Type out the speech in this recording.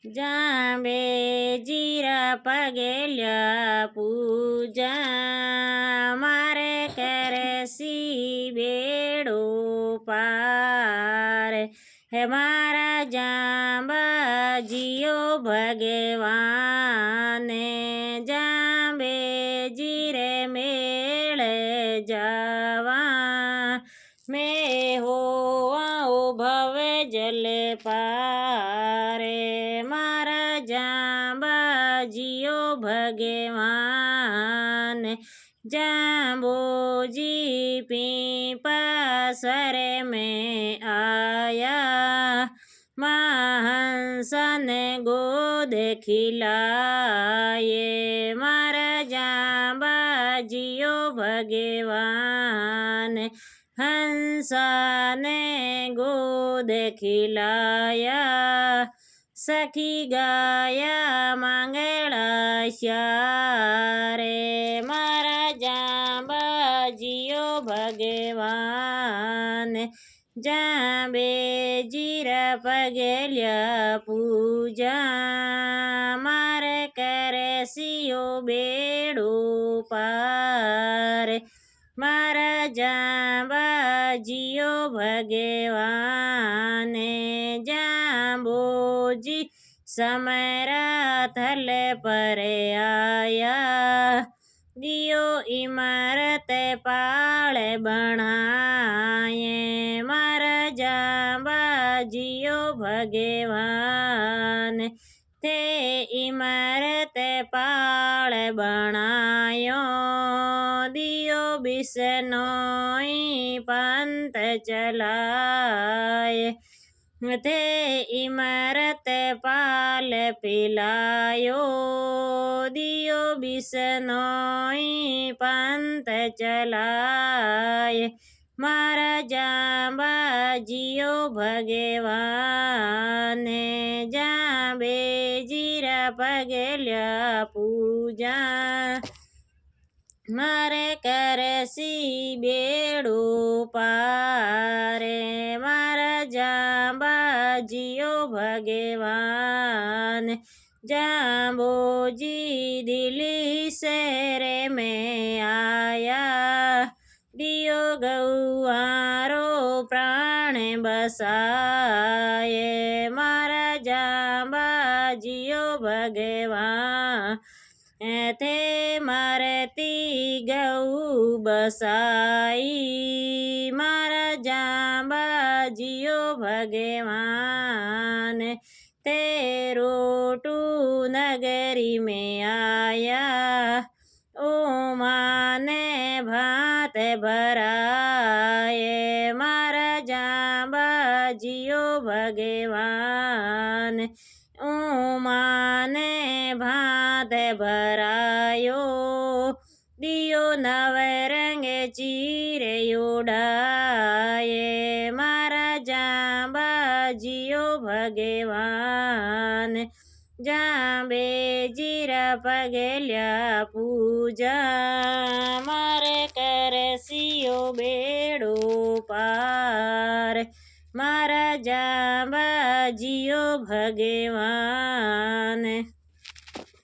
જાંબેજીરા પગેલ્યા પૂજા મારે કરે સી બેડો પાર હે મારા જાંબાજીઓ ભગવાને જાંબેજી રે મેળે જવા મેં હો ભવે જલે પારે મારા જાંબાજીઓ ભગવાન જાંબોજી પીપાસરે में आया महाहंसन गोद खिलाए मारा जांबाजियो भगवान हंसाने गोद खिलाया सखी गाया मंगला श्यारे मारा जांबाजियो भगवान જાંબેજીરા પગેલ્યા પૂજા મારે કરે સિયો બેડો પાર મારા જાંબાજીઓ ભગવાને જાંબોજી સમરા થલે પરે આયા दियो इमारत पाले बनाए मारा जांबाजियो भगवान ते इमारत पाले बनायो दियो बिसनोई पंत चलाए ते इमारत पाल पिलायो दियो बिसनोई पंत चलाए मारा जांबाजियो भगवाने जांबेजीरा पगल्या पूजा मारे करसी बेड़ो पारे मारा जांबाजियो भगवान जांबोजी दिल्ली शहरे में आया दियो गौआरो प्राण बसाए मारा जांबाजियो भगवान थे मारती गौ बसाई मारा जांबाजियो भगवान तेरो टू नगरी में आया ओ माने भात भराए मारा जांबाजियो भगवान ओ माने भात भरायो दियो नवरंग चीरे उड़ाए मारा जांबाजियो भगवान जांबेजीरा पगल्या पूजा मारे करसियो बेड़ो पार मारा जांबाजियो भगवान।